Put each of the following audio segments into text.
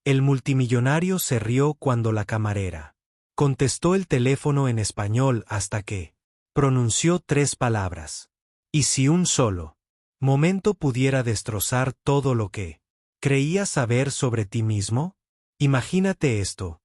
El multimillonario se rió cuando la camarera contestó el teléfono en español hasta que pronunció 3 palabras. ¿Y si un solo momento pudiera destrozar todo lo que creías saber sobre ti mismo? Imagínate esto: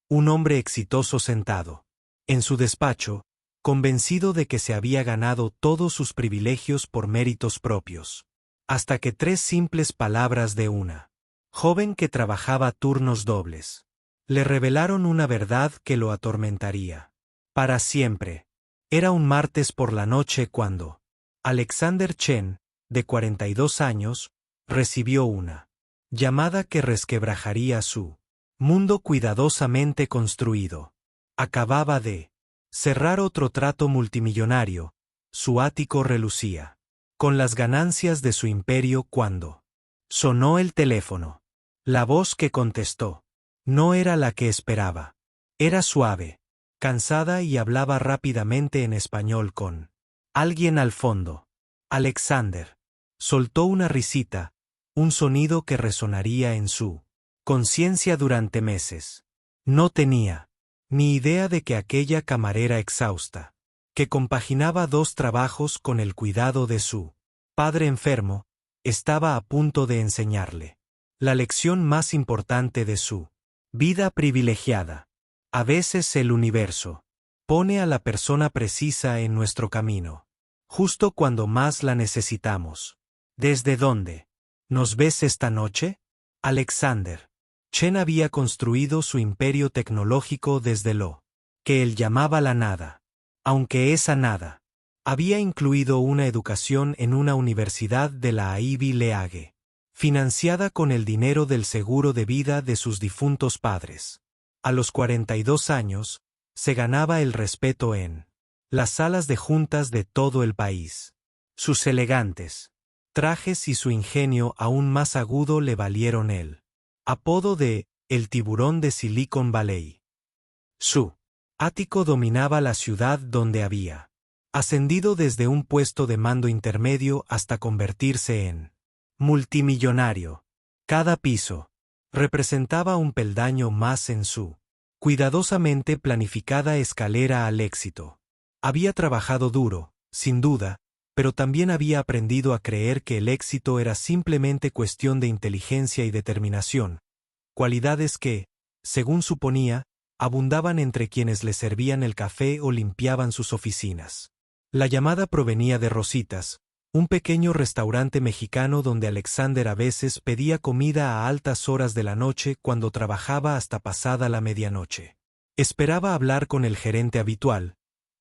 un hombre exitoso sentado en su despacho, convencido de que se había ganado todos sus privilegios por méritos propios, hasta que 3 simples palabras de una joven que trabajaba turnos dobles le revelaron una verdad que lo atormentaría para siempre. Era un martes por la noche cuando Alexander Chen, de 42 años, recibió una llamada que resquebrajaría su mundo cuidadosamente construido. Acababa de cerrar otro trato multimillonario, su ático relucía con las ganancias de su imperio cuando sonó el teléfono. La voz que contestó no era la que esperaba. Era suave, cansada y hablaba rápidamente en español con alguien al fondo. Alexander soltó una risita, un sonido que resonaría en su conciencia durante meses. No tenía ni idea de que aquella camarera exhausta, que compaginaba 2 trabajos con el cuidado de su padre enfermo, estaba a punto de enseñarle la lección más importante de su vida privilegiada. A veces el universo pone a la persona precisa en nuestro camino, justo cuando más la necesitamos. ¿Desde dónde nos ves esta noche? Alexander Chen había construido su imperio tecnológico desde lo que él llamaba la nada, aunque esa nada había incluido una educación en una universidad de la Ivy League, financiada con el dinero del seguro de vida de sus difuntos padres. A los 42 años, se ganaba el respeto en las salas de juntas de todo el país. Sus elegantes trajes y su ingenio aún más agudo le valieron el apodo de el tiburón de Silicon Valley. Su ático dominaba la ciudad donde había ascendido desde un puesto de mando intermedio hasta convertirse en multimillonario. Cada piso representaba un peldaño más en su cuidadosamente planificada escalera al éxito. Había trabajado duro, sin duda, pero también había aprendido a creer que el éxito era simplemente cuestión de inteligencia y determinación, cualidades que, según suponía, abundaban entre quienes le servían el café o limpiaban sus oficinas. La llamada provenía de Rositas, un pequeño restaurante mexicano donde Alexander a veces pedía comida a altas horas de la noche cuando trabajaba hasta pasada la medianoche. Esperaba hablar con el gerente habitual,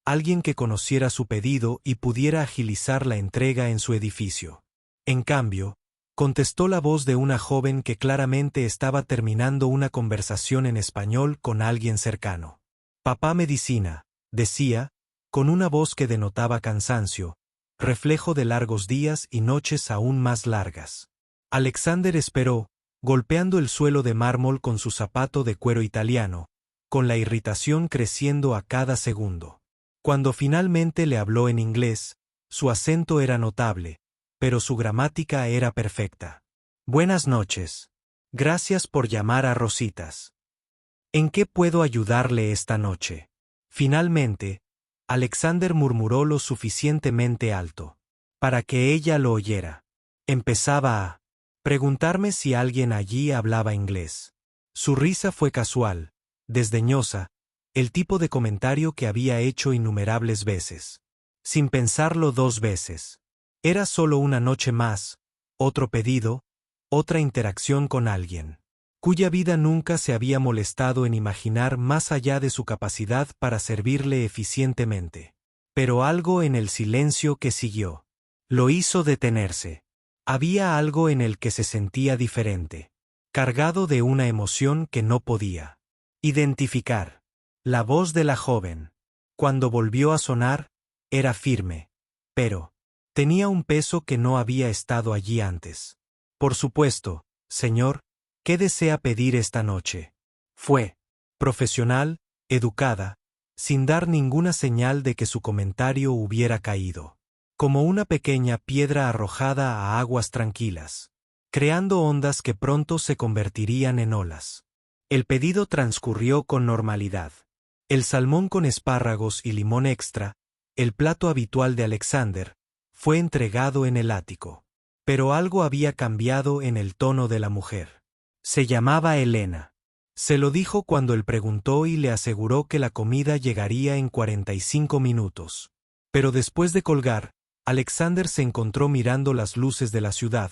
alguien que conociera su pedido y pudiera agilizar la entrega en su edificio. En cambio, contestó la voz de una joven que claramente estaba terminando una conversación en español con alguien cercano. «Papá medicina», decía, con una voz que denotaba cansancio, reflejo de largos días y noches aún más largas. Alexander esperó, golpeando el suelo de mármol con su zapato de cuero italiano, con la irritación creciendo a cada segundo. Cuando finalmente le habló en inglés, su acento era notable, pero su gramática era perfecta. «Buenas noches. Gracias por llamar a Rositas. ¿En qué puedo ayudarle esta noche?» Finalmente, Alexander murmuró lo suficientemente alto para que ella lo oyera. Empezaba a preguntarme si alguien allí hablaba inglés. Su risa fue casual, desdeñosa, el tipo de comentario que había hecho innumerables veces. Sin pensarlo 2 veces. Era solo una noche más, otro pedido, otra interacción con alguien cuya vida nunca se había molestado en imaginar más allá de su capacidad para servirle eficientemente. Pero algo en el silencio que siguió lo hizo detenerse. Había algo en el que se sentía diferente, cargado de una emoción que no podía identificar. La voz de la joven, cuando volvió a sonar, era firme, pero tenía un peso que no había estado allí antes. «Por supuesto, señor, ¿qué desea pedir esta noche?». Fue profesional, educada, sin dar ninguna señal de que su comentario hubiera caído como una pequeña piedra arrojada a aguas tranquilas. creando ondas que pronto se convertirían en olas. El pedido transcurrió con normalidad. El salmón con espárragos y limón extra, el plato habitual de Alexander, fue entregado en el ático. Pero algo había cambiado en el tono de la mujer. Se llamaba Elena. Se lo dijo cuando él preguntó y le aseguró que la comida llegaría en 45 minutos. Pero después de colgar, Alexander se encontró mirando las luces de la ciudad,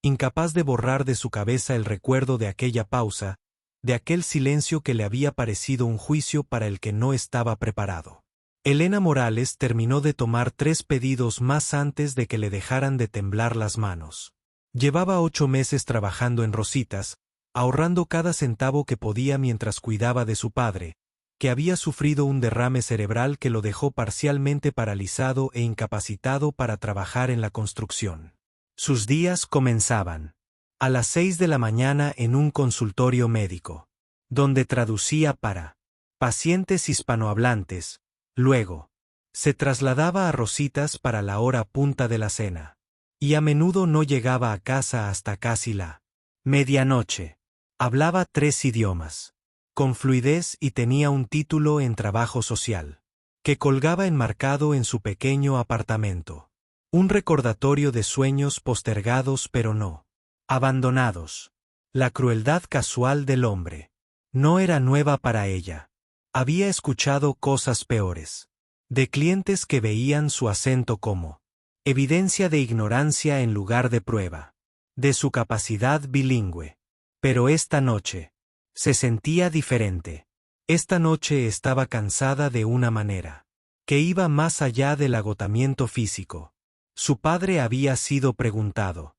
incapaz de borrar de su cabeza el recuerdo de aquella pausa, de aquel silencio que le había parecido un juicio para el que no estaba preparado. Elena Morales terminó de tomar 3 pedidos más antes de que le dejaran de temblar las manos. Llevaba 8 meses trabajando en Rositas, ahorrando cada centavo que podía mientras cuidaba de su padre, que había sufrido un derrame cerebral que lo dejó parcialmente paralizado e incapacitado para trabajar en la construcción. Sus días comenzaban a las 6 de la mañana en un consultorio médico, donde traducía para pacientes hispanohablantes. Luego, se trasladaba a Rositas para la hora punta de la cena, y a menudo no llegaba a casa hasta casi la medianoche. Hablaba 3 idiomas, con fluidez, y tenía un título en trabajo social, que colgaba enmarcado en su pequeño apartamento. Un recordatorio de sueños postergados pero no abandonados. La crueldad casual del hombre no era nueva para ella. Había escuchado cosas peores. De clientes que veían su acento como evidencia de ignorancia en lugar de prueba de su capacidad bilingüe. Pero esta noche se sentía diferente. Esta noche estaba cansada de una manera que iba más allá del agotamiento físico. Su padre había sido preguntado,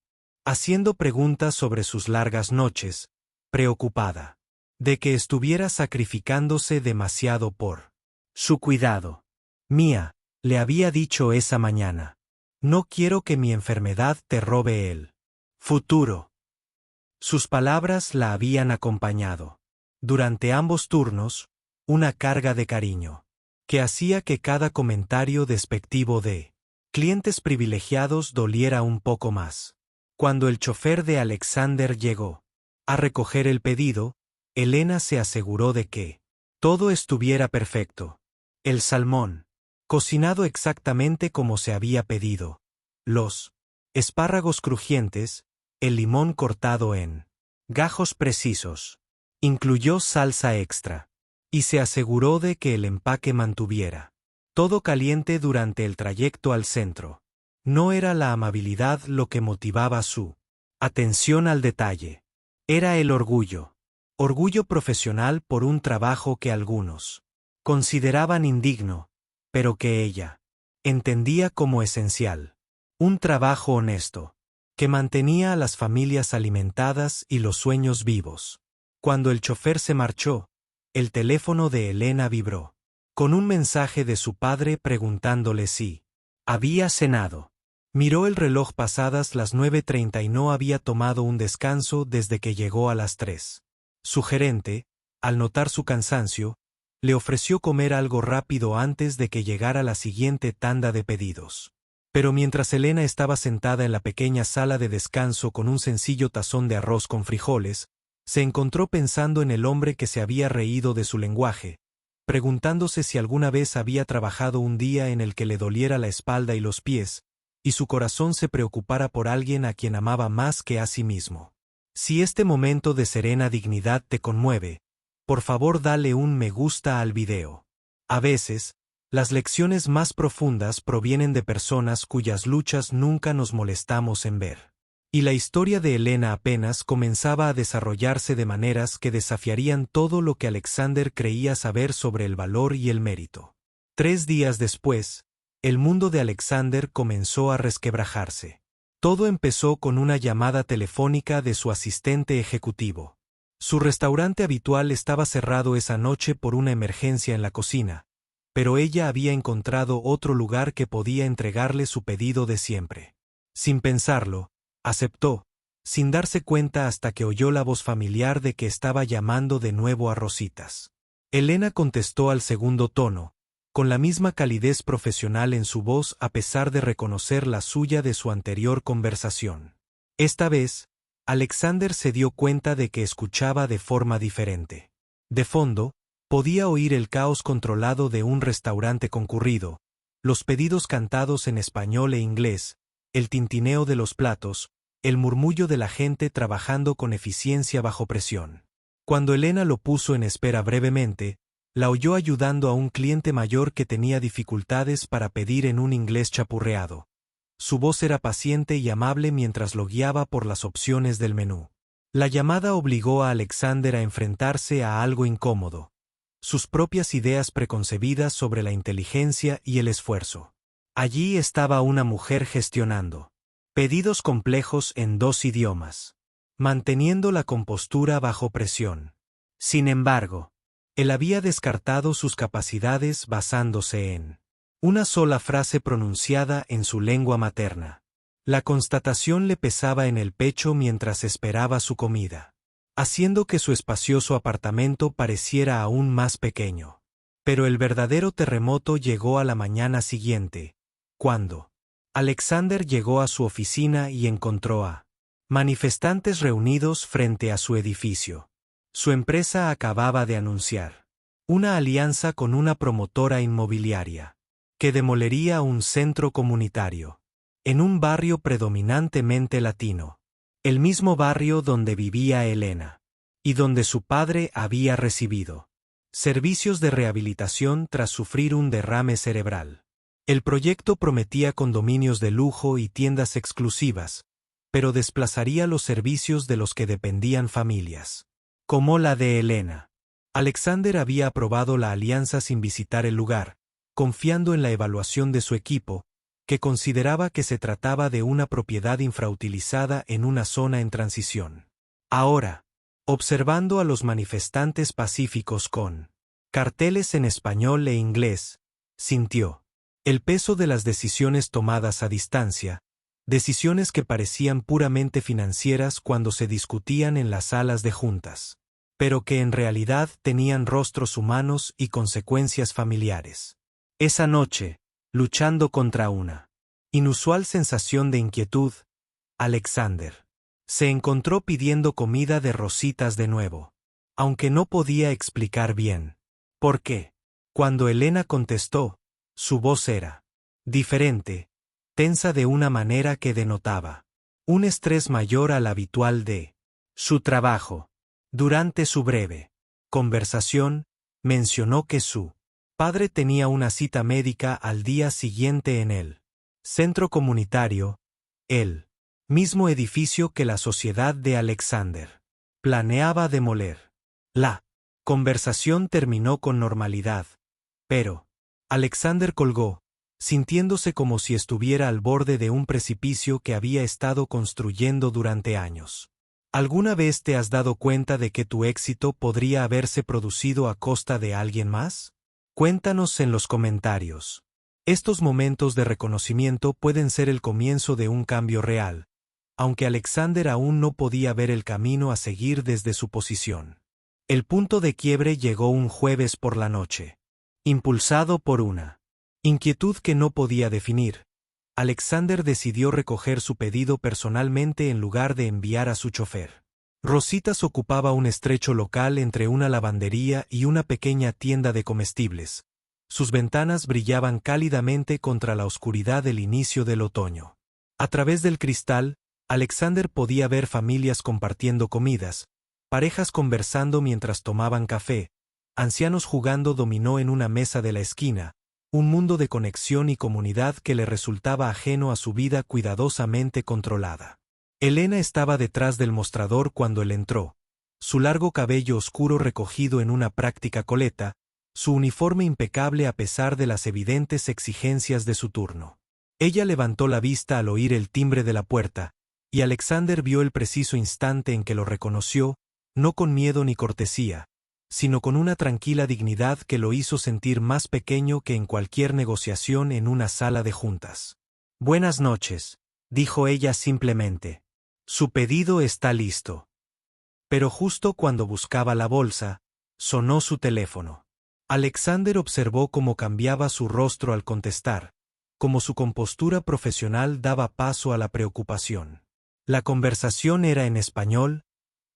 haciendo preguntas sobre sus largas noches, preocupada de que estuviera sacrificándose demasiado por su cuidado. Mía, le había dicho esa mañana, no quiero que mi enfermedad te robe el futuro. Sus palabras la habían acompañado, durante ambos turnos, una carga de cariño, que hacía que cada comentario despectivo de clientes privilegiados doliera un poco más. Cuando el chofer de Alexander llegó a recoger el pedido, Elena se aseguró de que todo estuviera perfecto. El salmón, cocinado exactamente como se había pedido, los espárragos crujientes, el limón cortado en gajos precisos, incluyó salsa extra, y se aseguró de que el empaque mantuviera todo caliente durante el trayecto al centro. No era la amabilidad lo que motivaba su atención al detalle. Era el orgullo. Orgullo profesional por un trabajo que algunos consideraban indigno, pero que ella entendía como esencial. Un trabajo honesto, que mantenía a las familias alimentadas y los sueños vivos. Cuando el chofer se marchó, el teléfono de Elena vibró, con un mensaje de su padre preguntándole si había cenado. Miró el reloj pasadas las 9:30 y no había tomado un descanso desde que llegó a las 3. Su gerente, al notar su cansancio, le ofreció comer algo rápido antes de que llegara la siguiente tanda de pedidos. Pero mientras Elena estaba sentada en la pequeña sala de descanso con un sencillo tazón de arroz con frijoles, se encontró pensando en el hombre que se había reído de su lenguaje, preguntándose si alguna vez había trabajado un día en el que le doliera la espalda y los pies, y su corazón se preocupara por alguien a quien amaba más que a sí mismo. Si este momento de serena dignidad te conmueve, por favor dale un me gusta al video. A veces, las lecciones más profundas provienen de personas cuyas luchas nunca nos molestamos en ver. Y la historia de Elena apenas comenzaba a desarrollarse de maneras que desafiarían todo lo que Alexander creía saber sobre el valor y el mérito. 3 días después, el mundo de Alexander comenzó a resquebrajarse. Todo empezó con una llamada telefónica de su asistente ejecutivo. Su restaurante habitual estaba cerrado esa noche por una emergencia en la cocina, pero ella había encontrado otro lugar que podía entregarle su pedido de siempre. Sin pensarlo, aceptó, sin darse cuenta hasta que oyó la voz familiar de que estaba llamando de nuevo a Rositas. Elena contestó al segundo tono, con la misma calidez profesional en su voz a pesar de reconocer la suya de su anterior conversación. Esta vez, Alexander se dio cuenta de que escuchaba de forma diferente. De fondo, podía oír el caos controlado de un restaurante concurrido, los pedidos cantados en español e inglés, el tintineo de los platos, el murmullo de la gente trabajando con eficiencia bajo presión. Cuando Elena lo puso en espera brevemente, la oyó ayudando a un cliente mayor que tenía dificultades para pedir en un inglés chapurreado. Su voz era paciente y amable mientras lo guiaba por las opciones del menú. La llamada obligó a Alexander a enfrentarse a algo incómodo: sus propias ideas preconcebidas sobre la inteligencia y el esfuerzo. Allí estaba una mujer gestionando pedidos complejos en 2 idiomas, manteniendo la compostura bajo presión. Sin embargo, él había descartado sus capacidades basándose en una sola frase pronunciada en su lengua materna. La constatación le pesaba en el pecho mientras esperaba su comida, haciendo que su espacioso apartamento pareciera aún más pequeño. Pero el verdadero terremoto llegó a la mañana siguiente, cuando Alexander llegó a su oficina y encontró a manifestantes reunidos frente a su edificio. Su empresa acababa de anunciar una alianza con una promotora inmobiliaria que demolería un centro comunitario en un barrio predominantemente latino, el mismo barrio donde vivía Elena, y donde su padre había recibido servicios de rehabilitación tras sufrir un derrame cerebral. El proyecto prometía condominios de lujo y tiendas exclusivas, pero desplazaría los servicios de los que dependían familias, como la de Elena. Alexander había aprobado la alianza sin visitar el lugar, confiando en la evaluación de su equipo, que consideraba que se trataba de una propiedad infrautilizada en una zona en transición. Ahora, observando a los manifestantes pacíficos con carteles en español e inglés, sintió el peso de las decisiones tomadas a distancia, decisiones que parecían puramente financieras cuando se discutían en las salas de juntas, pero que en realidad tenían rostros humanos y consecuencias familiares. Esa noche, luchando contra una inusual sensación de inquietud, Alexander se encontró pidiendo comida de Rositas de nuevo, aunque no podía explicar bien por qué. Cuando Elena contestó, su voz era diferente, tensa de una manera que denotaba un estrés mayor al habitual de su trabajo. Durante su breve conversación, mencionó que su padre tenía una cita médica al día siguiente en el centro comunitario, el mismo edificio que la sociedad de Alexander planeaba demoler. La conversación terminó con normalidad, pero Alexander colgó, sintiéndose como si estuviera al borde de un precipicio que había estado construyendo durante años. ¿Alguna vez te has dado cuenta de que tu éxito podría haberse producido a costa de alguien más? Cuéntanos en los comentarios. Estos momentos de reconocimiento pueden ser el comienzo de un cambio real, aunque Alexander aún no podía ver el camino a seguir desde su posición. El punto de quiebre llegó un jueves por la noche. Impulsado por una inquietud que no podía definir, Alexander decidió recoger su pedido personalmente en lugar de enviar a su chofer. Rositas ocupaba un estrecho local entre una lavandería y una pequeña tienda de comestibles. Sus ventanas brillaban cálidamente contra la oscuridad del inicio del otoño. A través del cristal, Alexander podía ver familias compartiendo comidas, parejas conversando mientras tomaban café, ancianos jugando dominó en una mesa de la esquina, un mundo de conexión y comunidad que le resultaba ajeno a su vida cuidadosamente controlada. Elena estaba detrás del mostrador cuando él entró, su largo cabello oscuro recogido en una práctica coleta, su uniforme impecable a pesar de las evidentes exigencias de su turno. Ella levantó la vista al oír el timbre de la puerta, y Alexander vio el preciso instante en que lo reconoció, no con miedo ni cortesía, sino con una tranquila dignidad que lo hizo sentir más pequeño que en cualquier negociación en una sala de juntas. «Buenas noches», dijo ella simplemente. «Su pedido está listo». Pero justo cuando buscaba la bolsa, sonó su teléfono. Alexander observó cómo cambiaba su rostro al contestar, cómo su compostura profesional daba paso a la preocupación. La conversación era en español,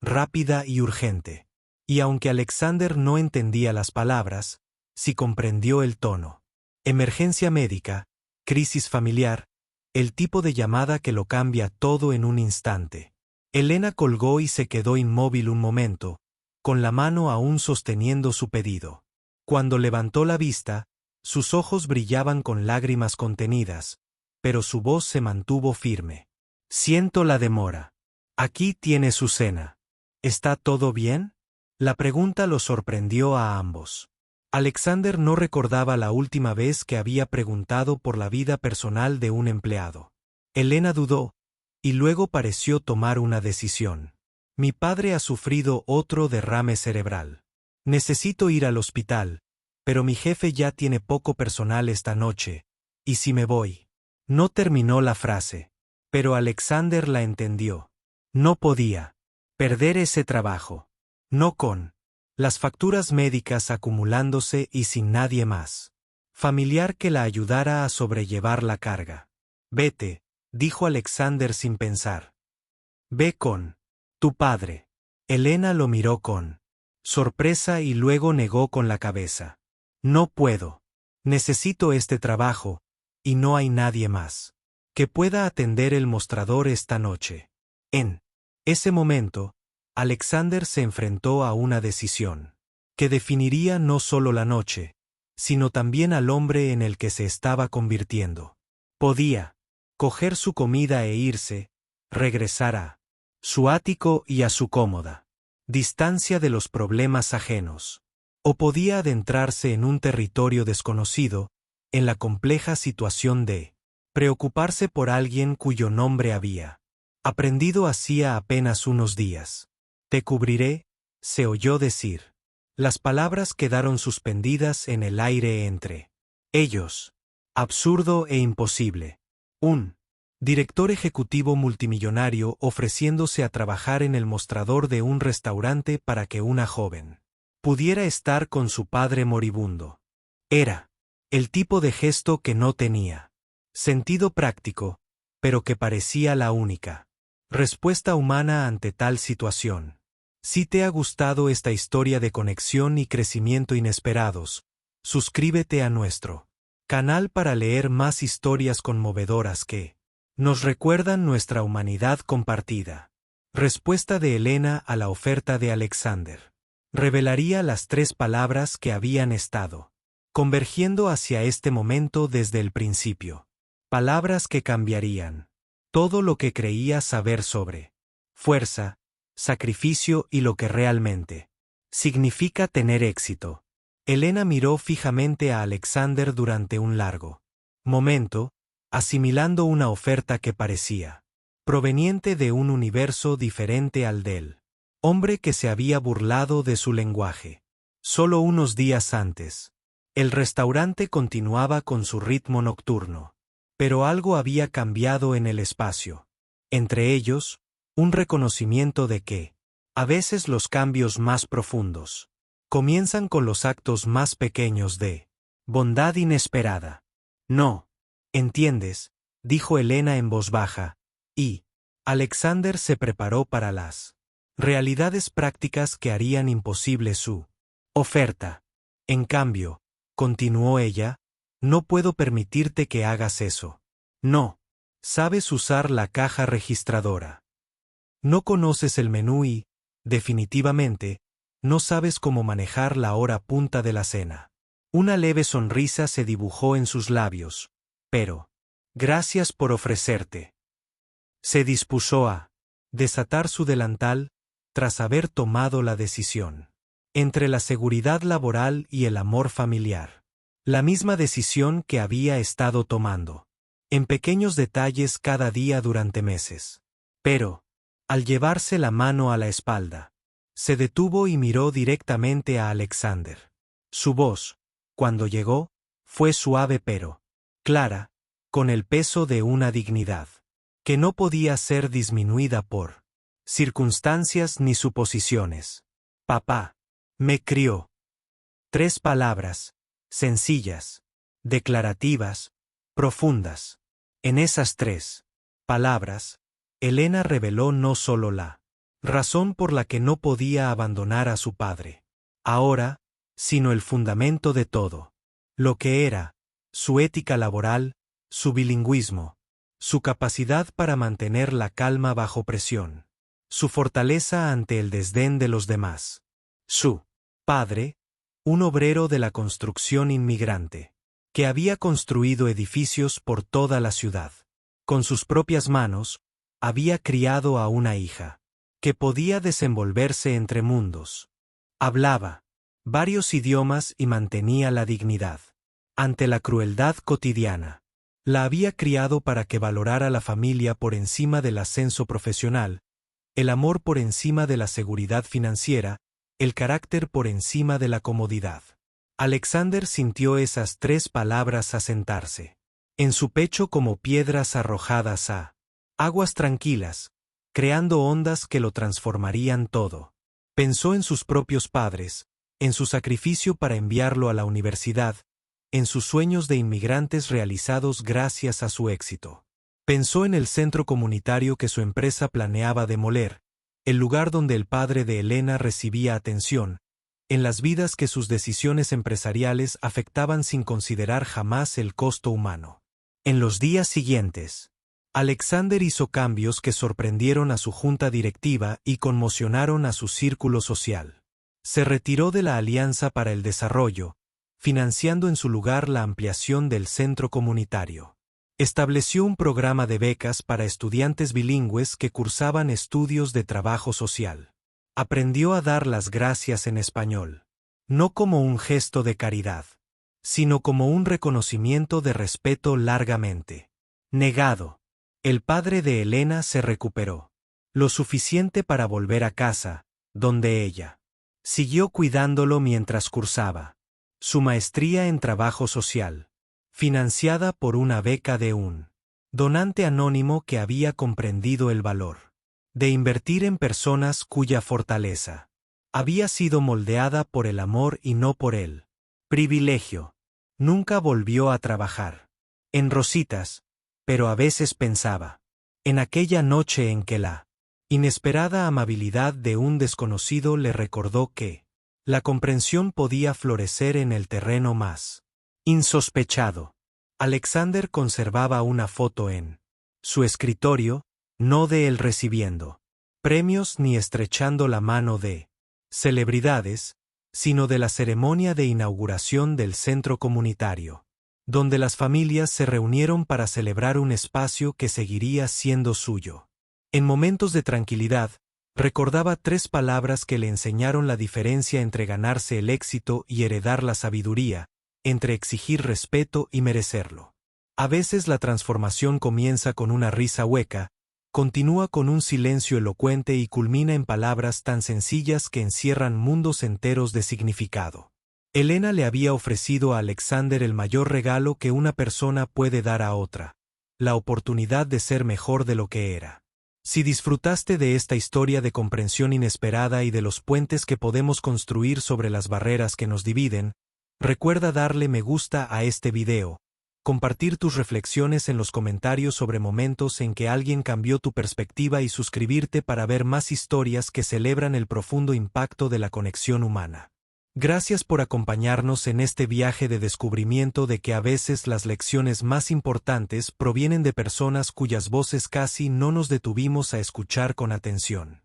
rápida y urgente. Y aunque Alexander no entendía las palabras, sí comprendió el tono. Emergencia médica, crisis familiar, el tipo de llamada que lo cambia todo en un instante. Elena colgó y se quedó inmóvil un momento, con la mano aún sosteniendo su pedido. Cuando levantó la vista, sus ojos brillaban con lágrimas contenidas, pero su voz se mantuvo firme. Siento la demora. Aquí tiene su cena. ¿Está todo bien? La pregunta los sorprendió a ambos. Alexander no recordaba la última vez que había preguntado por la vida personal de un empleado. Elena dudó, y luego pareció tomar una decisión. Mi padre ha sufrido otro derrame cerebral. Necesito ir al hospital, pero mi jefe ya tiene poco personal esta noche, ¿y si me voy? No terminó la frase, pero Alexander la entendió. No podía perder ese trabajo. No con las facturas médicas acumulándose y sin nadie más familiar que la ayudara a sobrellevar la carga. Vete, dijo Alexander sin pensar. Ve con tu padre. Elena lo miró con sorpresa y luego negó con la cabeza. No puedo. Necesito este trabajo, y no hay nadie más que pueda atender el mostrador esta noche. En ese momento, Alexander se enfrentó a una decisión que definiría no solo la noche, sino también al hombre en el que se estaba convirtiendo. Podía coger su comida e irse, regresar a su ático y a su cómoda distancia de los problemas ajenos. O podía adentrarse en un territorio desconocido, en la compleja situación de preocuparse por alguien cuyo nombre había aprendido hacía apenas unos días. Te cubriré, se oyó decir. Las palabras quedaron suspendidas en el aire entre ellos. Absurdo e imposible. Un director ejecutivo multimillonario ofreciéndose a trabajar en el mostrador de un restaurante para que una joven pudiera estar con su padre moribundo. Era el tipo de gesto que no tenía sentido práctico, pero que parecía la única respuesta humana ante tal situación. Si te ha gustado esta historia de conexión y crecimiento inesperados, suscríbete a nuestro canal para leer más historias conmovedoras que nos recuerdan nuestra humanidad compartida. Respuesta de Elena a la oferta de Alexander. Revelaría las 3 palabras que habían estado convergiendo hacia este momento desde el principio. Palabras que cambiarían todo lo que creía saber sobre fuerza, sacrificio y lo que realmente significa tener éxito. Elena miró fijamente a Alexander durante un largo momento, asimilando una oferta que parecía proveniente de un universo diferente al del hombre que se había burlado de su lenguaje. Solo unos días antes, el restaurante continuaba con su ritmo nocturno, pero algo había cambiado en el espacio. Entre ellos, un reconocimiento de que, a veces los cambios más profundos, comienzan con los actos más pequeños de bondad inesperada. No, entiendes, dijo Elena en voz baja, y Alexander se preparó para las realidades prácticas que harían imposible su oferta. En cambio, continuó ella, no puedo permitirte que hagas eso. No. Sabes usar la caja registradora. No conoces el menú y, definitivamente, no sabes cómo manejar la hora punta de la cena. Una leve sonrisa se dibujó en sus labios, pero, gracias por ofrecerte. Se dispuso a desatar su delantal, tras haber tomado la decisión. Entre la seguridad laboral y el amor familiar. La misma decisión que había estado tomando. En pequeños detalles cada día durante meses. Pero, al llevarse la mano a la espalda, se detuvo y miró directamente a Alexander. Su voz, cuando llegó, fue suave pero clara, con el peso de una dignidad que no podía ser disminuida por circunstancias ni suposiciones. Papá me crió. 3 palabras, sencillas, declarativas, profundas. En esas 3 palabras, Elena reveló no solo la razón por la que no podía abandonar a su padre ahora, sino el fundamento de todo. Lo que era, su ética laboral, su bilingüismo, su capacidad para mantener la calma bajo presión, su fortaleza ante el desdén de los demás. Su padre, un obrero de la construcción inmigrante, que había construido edificios por toda la ciudad. Con sus propias manos, había criado a una hija, que podía desenvolverse entre mundos. Hablaba varios idiomas y mantenía la dignidad. Ante la crueldad cotidiana, la había criado para que valorara la familia por encima del ascenso profesional, el amor por encima de la seguridad financiera, el carácter por encima de la comodidad. Alexander sintió esas 3 palabras asentarse en su pecho como piedras arrojadas a aguas tranquilas, creando ondas que lo transformarían todo. Pensó en sus propios padres, en su sacrificio para enviarlo a la universidad, en sus sueños de inmigrantes realizados gracias a su éxito. Pensó en el centro comunitario que su empresa planeaba demoler, el lugar donde el padre de Elena recibía atención, en las vidas que sus decisiones empresariales afectaban sin considerar jamás el costo humano. En los días siguientes, Alexander hizo cambios que sorprendieron a su junta directiva y conmocionaron a su círculo social. Se retiró de la Alianza para el Desarrollo, financiando en su lugar la ampliación del centro comunitario. Estableció un programa de becas para estudiantes bilingües que cursaban estudios de trabajo social. Aprendió a dar las gracias en español, no como un gesto de caridad, sino como un reconocimiento de respeto largamente negado. El padre de Elena se recuperó lo suficiente para volver a casa, donde ella siguió cuidándolo mientras cursaba su maestría en trabajo social, financiada por una beca de un donante anónimo que había comprendido el valor de invertir en personas cuya fortaleza había sido moldeada por el amor y no por el privilegio. Nunca volvió a trabajar en Rositas, pero a veces pensaba en aquella noche en que la inesperada amabilidad de un desconocido le recordó que la comprensión podía florecer en el terreno más insospechado. Alexander conservaba una foto en su escritorio, no de él recibiendo premios ni estrechando la mano de celebridades, sino de la ceremonia de inauguración del centro comunitario, donde las familias se reunieron para celebrar un espacio que seguiría siendo suyo. En momentos de tranquilidad, recordaba 3 palabras que le enseñaron la diferencia entre ganarse el éxito y heredar la sabiduría, entre exigir respeto y merecerlo. A veces la transformación comienza con una risa hueca, continúa con un silencio elocuente y culmina en palabras tan sencillas que encierran mundos enteros de significado. Elena le había ofrecido a Alexander el mayor regalo que una persona puede dar a otra: la oportunidad de ser mejor de lo que era. Si disfrutaste de esta historia de comprensión inesperada y de los puentes que podemos construir sobre las barreras que nos dividen, recuerda darle me gusta a este video, compartir tus reflexiones en los comentarios sobre momentos en que alguien cambió tu perspectiva y suscribirte para ver más historias que celebran el profundo impacto de la conexión humana. Gracias por acompañarnos en este viaje de descubrimiento de que a veces las lecciones más importantes provienen de personas cuyas voces casi no nos detuvimos a escuchar con atención.